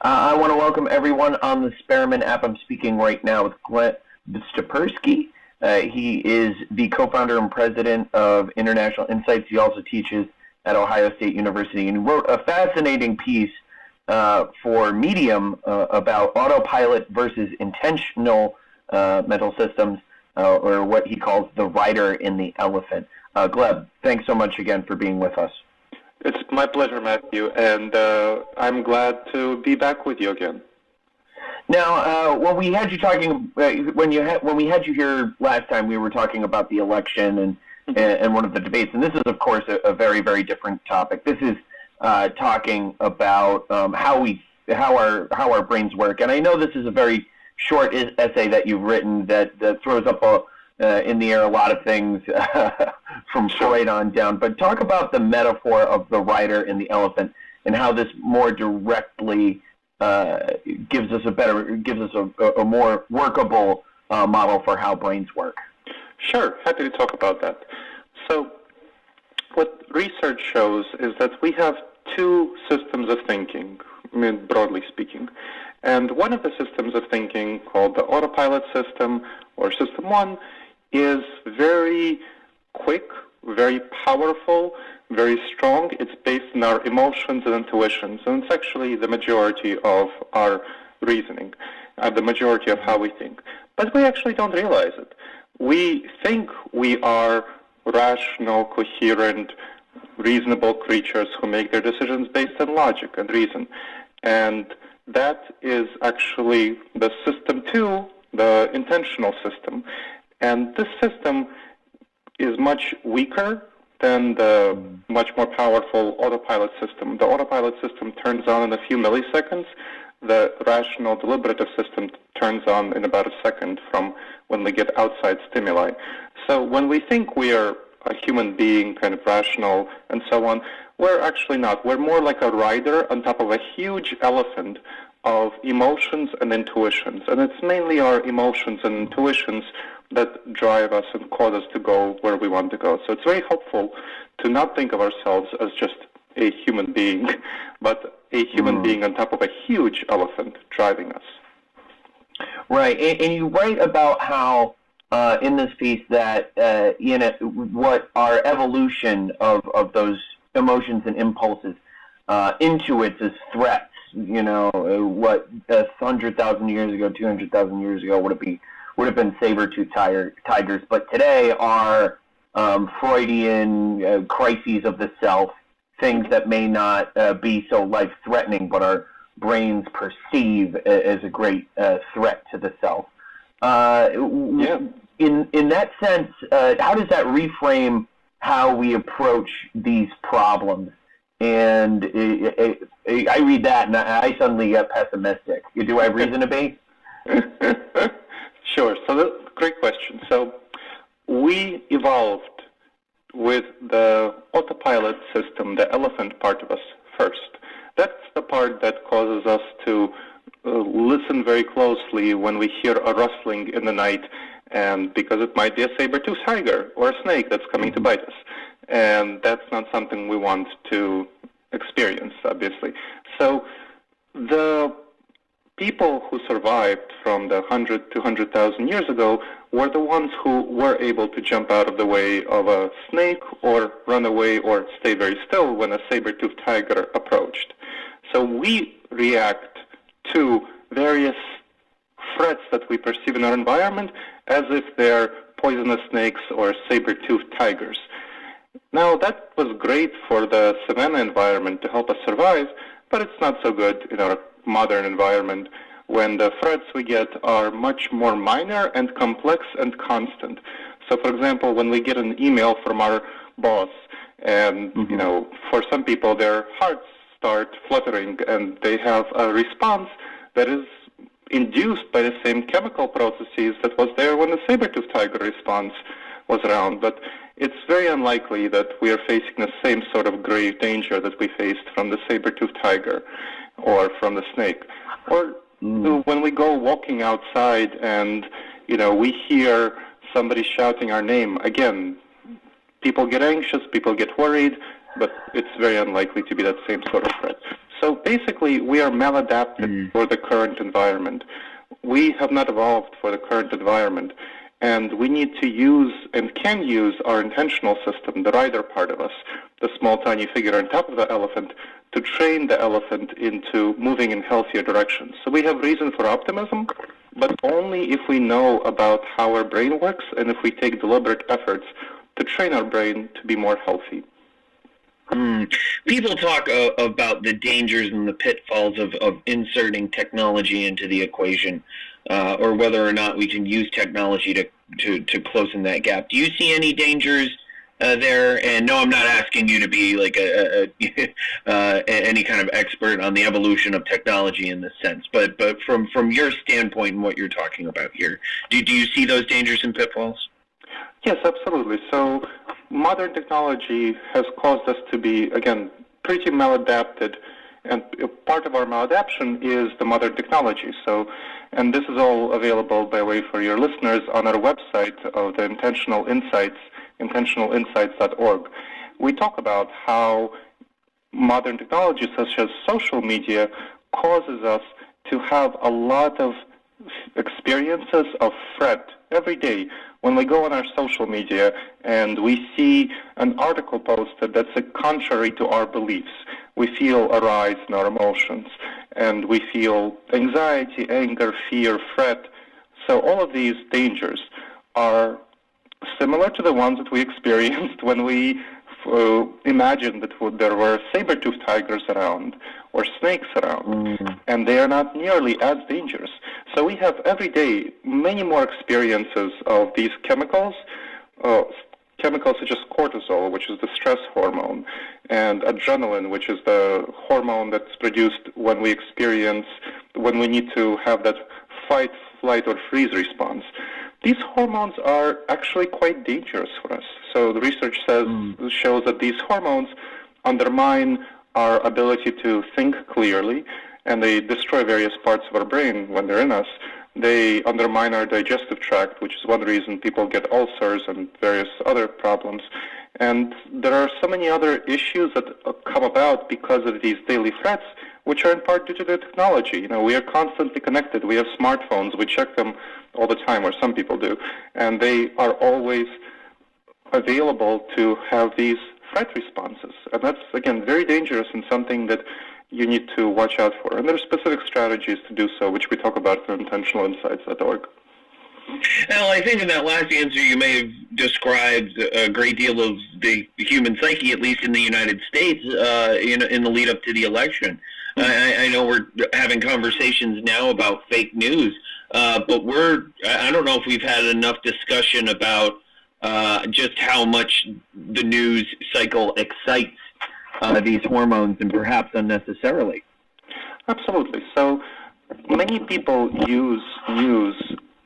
I want to welcome everyone on the Sperrman app. I'm speaking right now with Glenn Stepersky. He is the co-founder and president of International Insights. He also teaches at Ohio State University, and he wrote a fascinating piece for Medium about autopilot versus intentional mental systems, or what he calls the rider in the elephant. Gleb, thanks so much again for being with us. It's my pleasure, Matthew, and I'm glad to be back with you again. Now, when we had you talking, when we had you here last time, we were talking about the election and one of the debates, and this is, of course, a very, very different topic. This is talking about how our brains work, and I know this is a very short essay that you've written that throws up in the air a lot of things from Freud on down, but talk about the metaphor of the rider and the elephant and how this more directly gives us a more workable model for how brains work. Sure, happy to talk about that. So what research shows is that we have two systems of thinking, broadly speaking. And one of the systems of thinking, called the autopilot system, or system one, is very quick, very powerful, very strong. It's based on our emotions and intuitions, and it's actually the majority of our reasoning, the majority of how we think. But we actually don't realize it. We think we are rational, coherent, reasonable creatures who make their decisions based on logic and reason. And that is actually the system two, the intentional system. And this system is much weaker than the much more powerful autopilot system. The autopilot system turns on in a few milliseconds. The rational deliberative system turns on in about a second from when we get outside stimuli. So when we think we are a human being, kind of rational and so on, we're actually not. We're more like a rider on top of a huge elephant of emotions and intuitions. And it's mainly our emotions and intuitions that drive us and cause us to go where we want to go. So it's very helpful to not think of ourselves as just a human being, but a human being on top of a huge elephant driving us. Right, and you write about how in this piece that what our evolution of those emotions and impulses intuits as threats. What 100,000 years ago, 200,000 years ago would have been saber-toothed tigers, but today are Freudian crises of the self, things that may not be so life-threatening, but our brains perceive as a great threat to the self. In that sense, how does that reframe how we approach these problems? And I read that, and I suddenly get pessimistic. Do I have reason to be? Sure. So that's a great question. So we evolved with the autopilot system, the elephant part of us, first. That's the part that causes us to listen very closely when we hear a rustling in the night, and because it might be a saber-toothed tiger or a snake that's coming to bite us. And that's not something we want to experience, obviously. So the people who survived from the 100 to 200,000 years ago were the ones who were able to jump out of the way of a snake or run away or stay very still when a saber-toothed tiger approached. So we react to various threats that we perceive in our environment as if they're poisonous snakes or saber-toothed tigers. Now, that was great for the savanna environment to help us survive, but it's not so good in our modern environment when the threats we get are much more minor and complex and constant. So, for example, when we get an email from our boss, and, for some people, their hearts start fluttering, and they have a response that is induced by the same chemical processes that was there when the saber-toothed tiger response was around. But it's very unlikely that we are facing the same sort of grave danger that we faced from the saber-toothed tiger or from the snake. Or when we go walking outside and, we hear somebody shouting our name, again, people get anxious, people get worried, but it's very unlikely to be that same sort of threat. So basically, we are maladapted for the current environment. We have not evolved for the current environment, and we need to use and can use our intentional system, the rider part of us, the small tiny figure on top of the elephant, to train the elephant into moving in healthier directions. So we have reason for optimism, but only if we know about how our brain works and if we take deliberate efforts to train our brain to be more healthy. People talk about the dangers and the pitfalls of inserting technology into the equation, or whether or not we can use technology to close in that gap. Do you see any dangers there? And no, I'm not asking you to be like any kind of expert on the evolution of technology in this sense, but from your standpoint and what you're talking about here, do you see those dangers and pitfalls? Yes, absolutely. So modern technology has caused us to be, again, pretty maladapted, and part of our maladaptation is the modern technology. So, and this is all available, by the way, for your listeners on our website of the Intentional Insights, intentionalinsights.org. We talk about how modern technology, such as social media, causes us to have a lot of experiences of threat every day. When we go on our social media and we see an article posted that's contrary to our beliefs, we feel a rise in our emotions, and we feel anxiety, anger, fear, threat. So all of these dangers are similar to the ones that we experienced when we imagined that there were saber-toothed tigers around or snakes around, and they are not nearly as dangerous. So we have every day many more experiences of these chemicals, chemicals such as cortisol, which is the stress hormone, and adrenaline, which is the hormone that's produced when we need to have that fight, flight, or freeze response. These hormones are actually quite dangerous for us. So the research shows that these hormones undermine our ability to think clearly, and they destroy various parts of our brain when they're in us. They undermine our digestive tract, which is one reason people get ulcers and various other problems. And there are so many other issues that come about because of these daily threats, which are in part due to the technology. You know, we are constantly connected. We have smartphones. We check them all the time, or some people do, and they are always available to have these threat responses. And that's, again, very dangerous and something that you need to watch out for. And there are specific strategies to do so, which we talk about from intentionalinsights.org. Well, I think in that last answer you may have described a great deal of the human psyche, at least in the United States, in the lead up to the election. I know we're having conversations now about fake news, but I don't know if we've had enough discussion about just how much the news cycle excites these hormones, and perhaps unnecessarily. Absolutely. So many people use news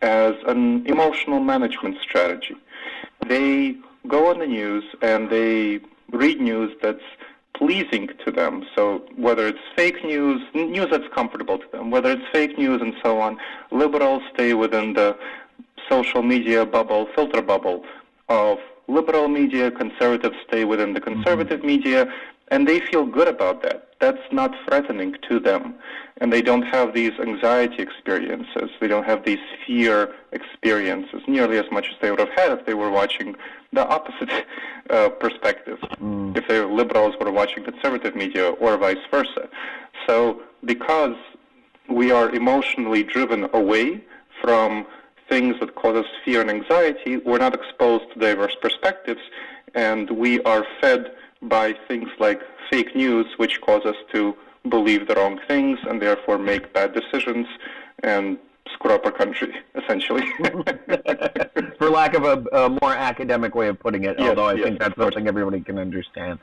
as an emotional management strategy. They go on the news and they read news that's pleasing to them. So whether it's fake news, news that's comfortable to them, whether it's fake news and so on, liberals stay within the social media bubble, filter bubble of liberal media, conservatives stay within the conservative media, and they feel good about that. That's not threatening to them. And they don't have these anxiety experiences. They don't have these fear experiences nearly as much as they would have had if they were watching the opposite perspective, if the liberals were watching conservative media or vice versa. So because we are emotionally driven away from things that cause us fear and anxiety, we're not exposed to diverse perspectives, and we are fed by things like fake news, which cause us to believe the wrong things and therefore make bad decisions and screw up our country, essentially. For lack of a more academic way of putting it, yes, although I yes, think that's something everybody can understand.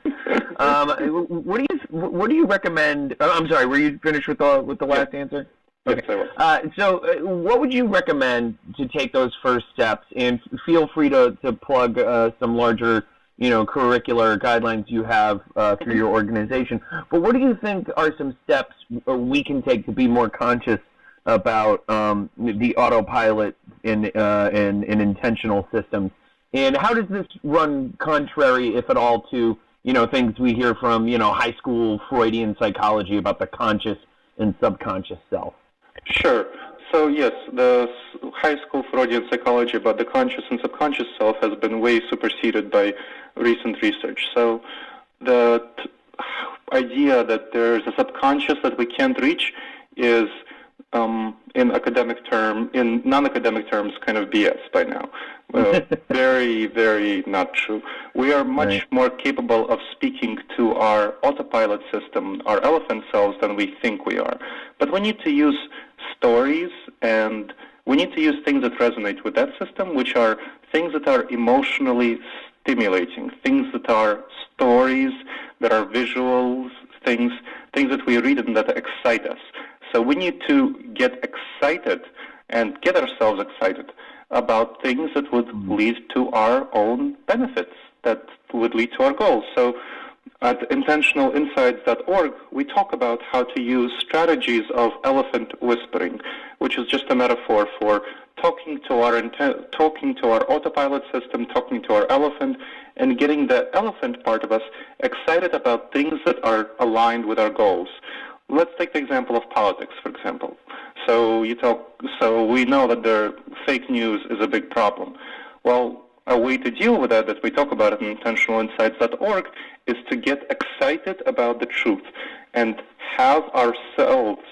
What do you recommend? I'm sorry, were you finished with the last answer? Okay. Yes, so what would you recommend to take those first steps? And feel free to plug some larger, curricular guidelines you have through your organization. But what do you think are some steps we can take to be more conscious about the autopilot in intentional systems? And how does this run contrary, if at all, to things we hear from, high school Freudian psychology about the conscious and subconscious self. Sure. So yes, the high school Freudian psychology about the conscious and subconscious self has been way superseded by recent research. So the idea that there's a subconscious that we can't reach is, in non-academic terms, kind of BS by now. Very, very not true. We are much more capable of speaking to our autopilot system, our elephant selves, than we think we are. But we need to use stories, and we need to use things that resonate with that system, which are things that are emotionally stimulating, things that are stories, that are visuals, things that we read and that excite us. So we need to get excited and get ourselves excited about things that would lead to our own benefits, that would lead to our goals. So at intentionalinsights.org, we talk about how to use strategies of elephant whispering, which is just a metaphor for talking to our autopilot system, talking to our elephant, and getting the elephant part of us excited about things that are aligned with our goals. Let's take the example of politics, for example. So we know that the fake news is a big problem. Well, a way to deal with that we talk about at intentionalinsights.org is to get excited about the truth and have ourselves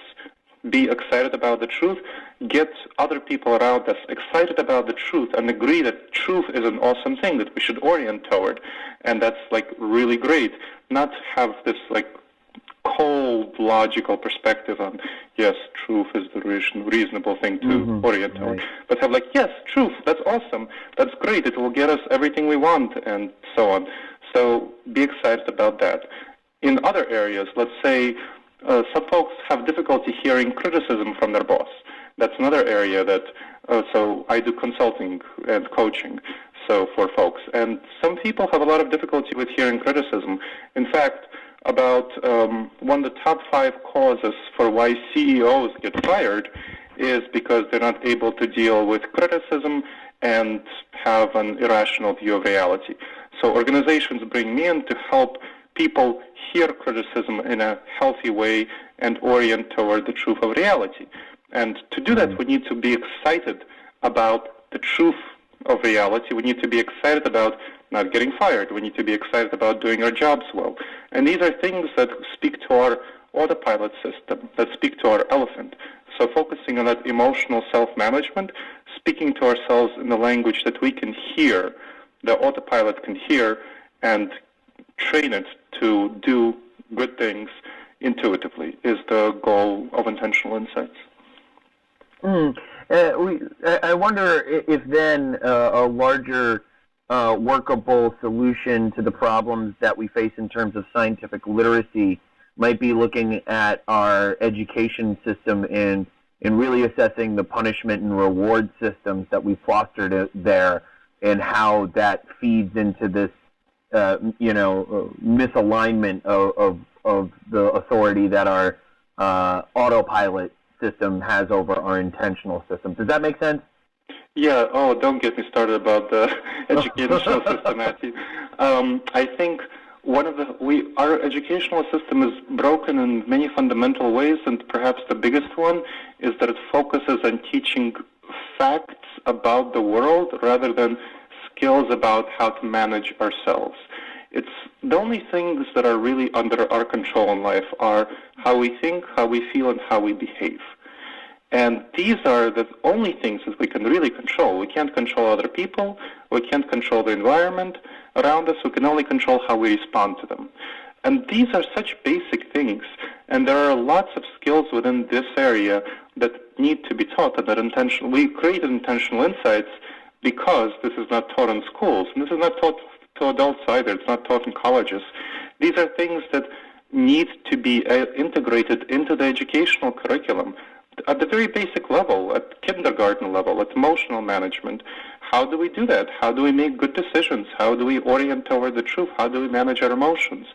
be excited about the truth, get other people around us excited about the truth, and agree that truth is an awesome thing that we should orient toward, and that's really great. Not have this cold, logical perspective on, yes, truth is the reasonable thing to orient toward, but have yes, truth, that's awesome, that's great, it will get us everything we want, and so on. So be excited about that. In other areas, let's say some folks have difficulty hearing criticism from their boss. That's another area that, so I do consulting and coaching for folks, and some people have a lot of difficulty with hearing criticism. In fact, about one of the top 5 causes for why CEOs get fired is because they're not able to deal with criticism and have an irrational view of reality. So organizations bring me in to help people hear criticism in a healthy way and orient toward the truth of reality. And to do that, we need to be excited about the truth of reality. We need to be excited about not getting fired. We need to be excited about doing our jobs well. And these are things that speak to our autopilot system, that speak to our elephant. So focusing on that emotional self-management, speaking to ourselves in the language that we can hear, the autopilot can hear, and train it to do good things intuitively is the goal of Intentional Insights. I wonder if then a larger workable solution to the problems that we face in terms of scientific literacy might be looking at our education system and really assessing the punishment and reward systems that we fostered there and how that feeds into this misalignment of the authority that our autopilot system has over our intentional system. Does that make sense? Yeah. Oh, don't get me started about the educational system, Matthew. I think our educational system is broken in many fundamental ways, and perhaps the biggest one is that it focuses on teaching facts about the world rather than skills about how to manage ourselves. It's the only things that are really under our control in life are how we think, how we feel, and how we behave. And these are the only things that we can really control. We can't control other people. We can't control the environment around us. We can only control how we respond to them. And these are such basic things. And there are lots of skills within this area that need to be taught. And that we created Intentional Insights because this is not taught in schools. And this is not taught to adults either. It's not taught in colleges. These are things that need to be integrated into the educational curriculum at the very basic level, at kindergarten level, at emotional management. How do we do that? How do we make good decisions? How do we orient toward the truth? How do we manage our emotions?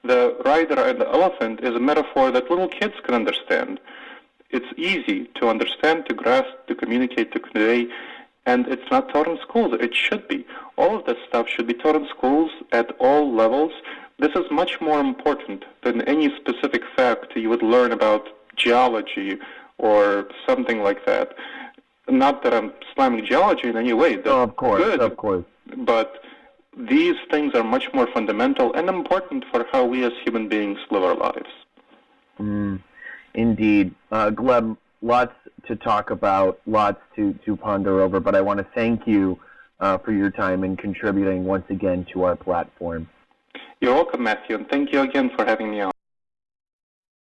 The rider and the elephant is a metaphor that little kids can understand. It's easy to understand, to grasp, to communicate, to convey, and it's not taught in schools. It should be. All of this stuff should be taught in schools at all levels, this is much more important than any specific fact you would learn about geology or something like that. Not that I'm slamming geology in any way. That's of course, good, of course. but these things are much more fundamental and important for how we as human beings live our lives. Indeed. Gleb, lots to talk about, lots to ponder over, but I want to thank you for your time and contributing once again to our platform. You're welcome, Matthew, and thank you again for having me on.